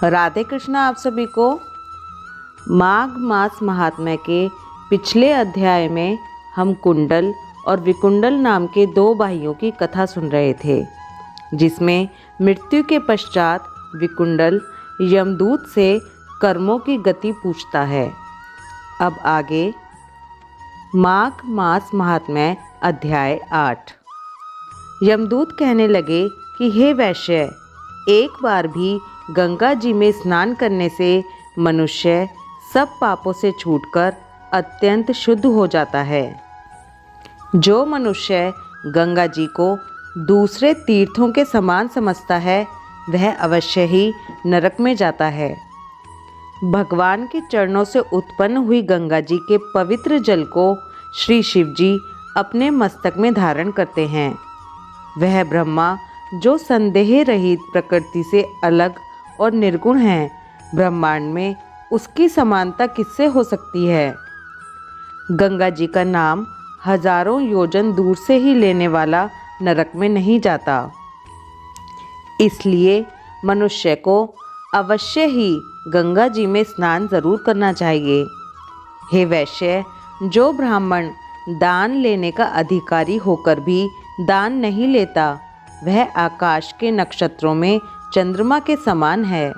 राधे कृष्णा आप सभी को। माघ मास महात्म्य के पिछले अध्याय में हम कुंडल और विकुंडल नाम के दो भाइयों की कथा सुन रहे थे, जिसमें मृत्यु के पश्चात विकुंडल यमदूत से कर्मों की गति पूछता है। अब आगे माघ मास महात्म्य अध्याय 8। यमदूत कहने लगे कि हे वैश्य, एक बार भी गंगा जी में स्नान करने से मनुष्य सब पापों से छूटकर अत्यंत शुद्ध हो जाता है। जो मनुष्य गंगा जी को दूसरे तीर्थों के समान समझता है, वह अवश्य ही नरक में जाता है। भगवान के चरणों से उत्पन्न हुई गंगा जी के पवित्र जल को श्री शिव जी अपने मस्तक में धारण करते हैं। वह ब्रह्मा, जो संदेह रहित प्रकृति से अलग और निर्गुण हैं, ब्रह्मांड में उसकी समानता किससे हो सकती है। गंगा जी का नाम हजारों योजन दूर से ही लेने वाला नरक में नहीं जाता। इसलिए मनुष्य को अवश्य ही गंगा जी में स्नान जरूर करना चाहिए। हे वैश्य, जो ब्राह्मण दान लेने का अधिकारी होकर भी दान नहीं लेता, वह आकाश के नक्षत्रों में चंद्रमा के समान है।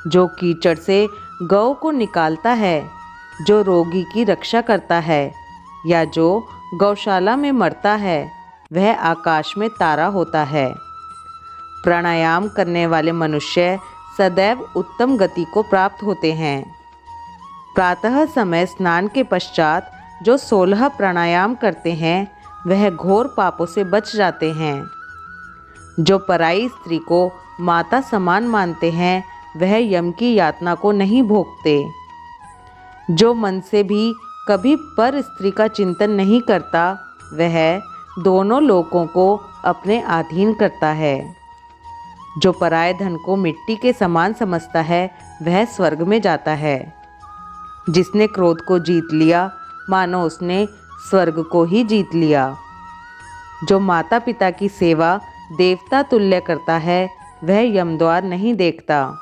जो कीचड़ से गौ को निकालता है, जो रोगी की रक्षा करता है, या जो गौशाला में मरता है, वह आकाश में तारा होता है। प्राणायाम करने वाले मनुष्य सदैव उत्तम गति को प्राप्त होते हैं। प्रातः समय स्नान के पश्चात जो 16 प्राणायाम करते हैं, वह घोर पापों से बच जाते हैं। जो पराई स्त्री को माता समान मानते हैं, वह यम की यातना को नहीं भोगते। जो मन से भी कभी पर स्त्री का चिंतन नहीं करता, वह दोनों लोकों को अपने अधीन करता है। जो पराये धन को मिट्टी के समान समझता है, वह स्वर्ग में जाता है। जिसने क्रोध को जीत लिया, मानो उसने स्वर्ग को ही जीत लिया। जो माता पिता की सेवा देवता तुल्य करता है, वह यमद्वार नहीं देखता।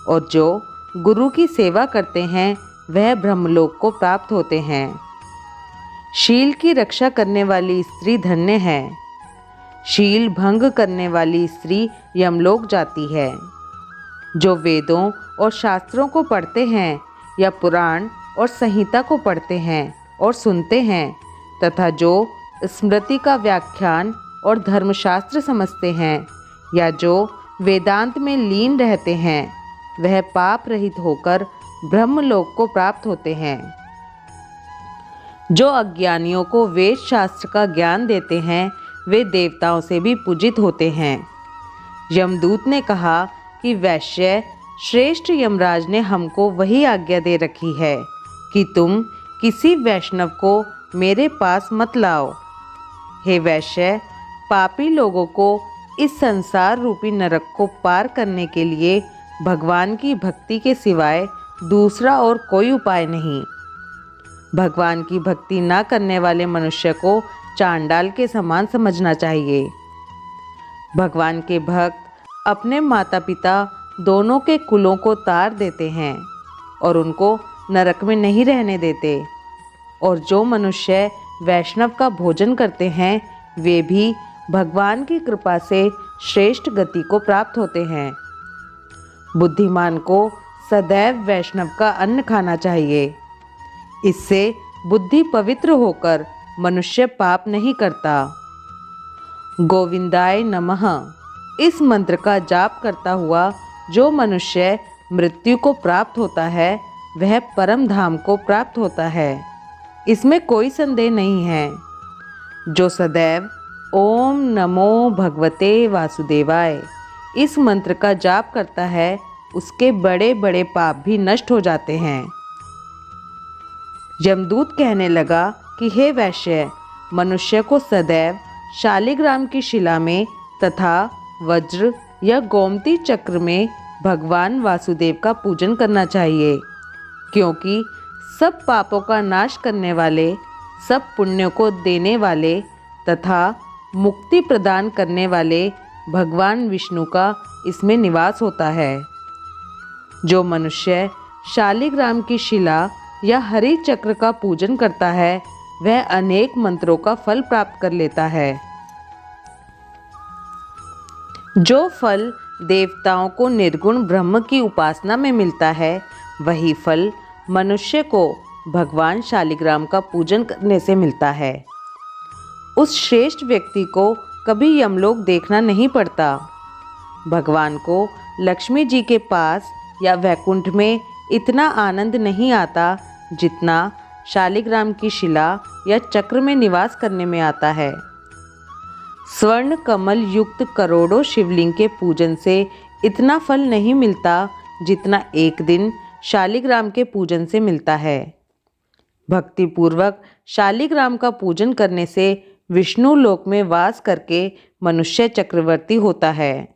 और जो गुरु की सेवा करते हैं, वह ब्रह्मलोक को प्राप्त होते हैं। शील की रक्षा करने वाली स्त्री धन्य है। शील भंग करने वाली स्त्री यमलोक जाती है। जो वेदों और शास्त्रों को पढ़ते हैं, या पुराण और संहिता को पढ़ते हैं और सुनते हैं, तथा जो स्मृति का व्याख्यान और धर्मशास्त्र समझते हैं, या जो वेदांत में लीन रहते हैं, वह पाप रहित होकर ब्रह्मलोक को प्राप्त होते हैं। जो अज्ञानियों को वेद शास्त्र का ज्ञान देते हैं, वे देवताओं से भी पूजित होते हैं। यमदूत ने कहा कि वैश्य श्रेष्ठ यमराज ने हमको वही आज्ञा दे रखी है कि तुम किसी वैष्णव को मेरे पास मत लाओ। हे वैश्य, पापी लोगों को इस संसार रूपी नरक को पार करने के लिए भगवान की भक्ति के सिवाय दूसरा और कोई उपाय नहीं। भगवान की भक्ति न करने वाले मनुष्य को चांडाल के समान समझना चाहिए। भगवान के भक्त अपने माता पिता दोनों के कुलों को तार देते हैं और उनको नरक में नहीं रहने देते। और जो मनुष्य वैष्णव का भोजन करते हैं, वे भी भगवान की कृपा से श्रेष्ठ गति को प्राप्त होते हैं। बुद्धिमान को सदैव वैष्णव का अन्न खाना चाहिए। इससे बुद्धि पवित्र होकर मनुष्य पाप नहीं करता। गोविंदाय नमः इस मंत्र का जाप करता हुआ जो मनुष्य मृत्यु को प्राप्त होता है, वह परम धाम को प्राप्त होता है। इसमें कोई संदेह नहीं है। जो सदैव ओम नमो भगवते वासुदेवाय इस मंत्र का जाप करता है, उसके बड़े बड़े पाप भी नष्ट हो जाते हैं। यमदूत कहने लगा कि हे वैश्य, मनुष्य को सदैव शालिग्राम की शिला में तथा वज्र या गोमती चक्र में भगवान वासुदेव का पूजन करना चाहिए, क्योंकि सब पापों का नाश करने वाले, सब पुण्यों को देने वाले तथा मुक्ति प्रदान करने वाले भगवान विष्णु का इसमें निवास होता है। जो मनुष्य शालिग्राम की शिला या हरि चक्र का पूजन करता है वह अनेक मंत्रों का फल प्राप्त कर लेता है। जो फल देवताओं को निर्गुण ब्रह्म की उपासना में मिलता है वही फल मनुष्य को भगवान शालिग्राम का पूजन करने से मिलता है। उस श्रेष्ठ व्यक्ति को कभी यमलोक देखना नहीं पड़ता। भगवान को लक्ष्मी जी के पास या वैकुंठ में इतना आनंद नहीं आता जितना शालिग्राम की शिला या चक्र में निवास करने में आता है। स्वर्ण कमल युक्त करोड़ों शिवलिंग के पूजन से इतना फल नहीं मिलता जितना एक दिन शालिग्राम के पूजन से मिलता है। भक्तिपूर्वक शालिग्राम का पूजन करने से विष्णु लोक में वास करके मनुष्य चक्रवर्ती होता है।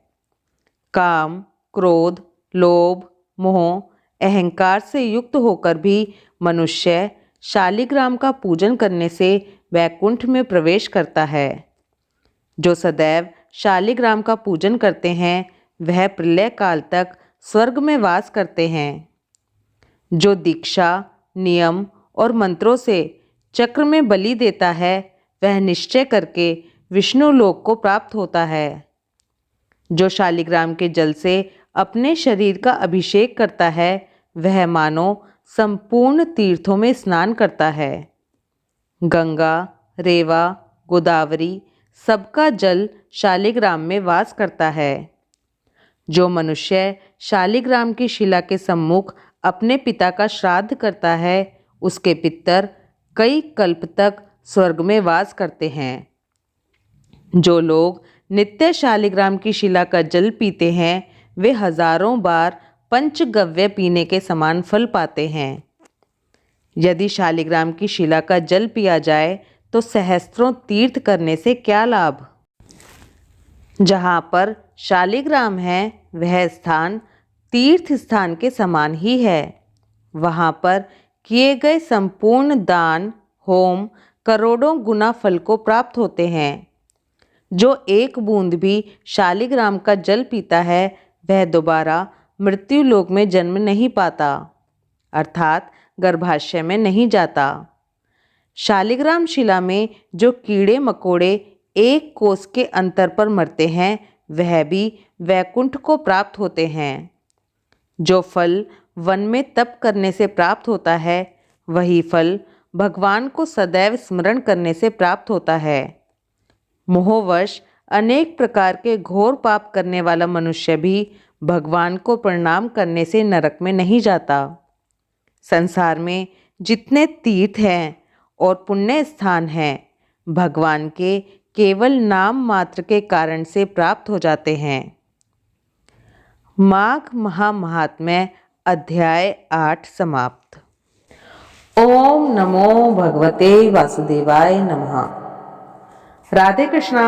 काम, क्रोध, लोभ, मोह, अहंकार से युक्त होकर भी मनुष्य शालिग्राम का पूजन करने से वैकुंठ में प्रवेश करता है। जो सदैव शालिग्राम का पूजन करते हैं वह प्रलय काल तक स्वर्ग में वास करते हैं। जो दीक्षा, नियम और मंत्रों से चक्र में बलि देता है वह निश्चय करके विष्णु लोक को प्राप्त होता है। जो शालिग्राम के जल से अपने शरीर का अभिषेक करता है वह मानो संपूर्ण तीर्थों में स्नान करता है। गंगा, रेवा, गोदावरी सबका जल शालिग्राम में वास करता है। जो मनुष्य शालिग्राम की शिला के सम्मुख अपने पिता का श्राद्ध करता है उसके पितर कई कल्प तक स्वर्ग में वास करते हैं। जो लोग नित्य शालिग्राम की शिला का जल पीते हैं वे हजारों बार पंचगव्य पीने के समान फल पाते हैं। यदि शालिग्राम की शिला का जल पिया जाए तो सहस्त्रों तीर्थ करने से क्या लाभ। जहाँ पर शालिग्राम है वह स्थान तीर्थ स्थान के समान ही है। वहाँ पर किए गए संपूर्ण दान, होम करोड़ों गुना फल को प्राप्त होते हैं। जो एक बूंद भी शालिग्राम का जल पीता है वह दोबारा मृत्यु लोक में जन्म नहीं पाता अर्थात गर्भाशय में नहीं जाता। शालिग्राम शिला में जो कीड़े मकोड़े एक कोस के अंतर पर मरते हैं वह भी वैकुंठ को प्राप्त होते हैं। जो फल वन में तप करने से प्राप्त होता है वही फल भगवान को सदैव स्मरण करने से प्राप्त होता है। मोहवश अनेक प्रकार के घोर पाप करने वाला मनुष्य भी भगवान को प्रणाम करने से नरक में नहीं जाता। संसार में जितने तीर्थ हैं और पुण्य स्थान हैं भगवान के केवल नाम मात्र के कारण से प्राप्त हो जाते हैं। माघ महात्म्य अध्याय 8 समाप्त। ओम नमो भगवते वासुदेवाय नमः। राधे कृष्णा।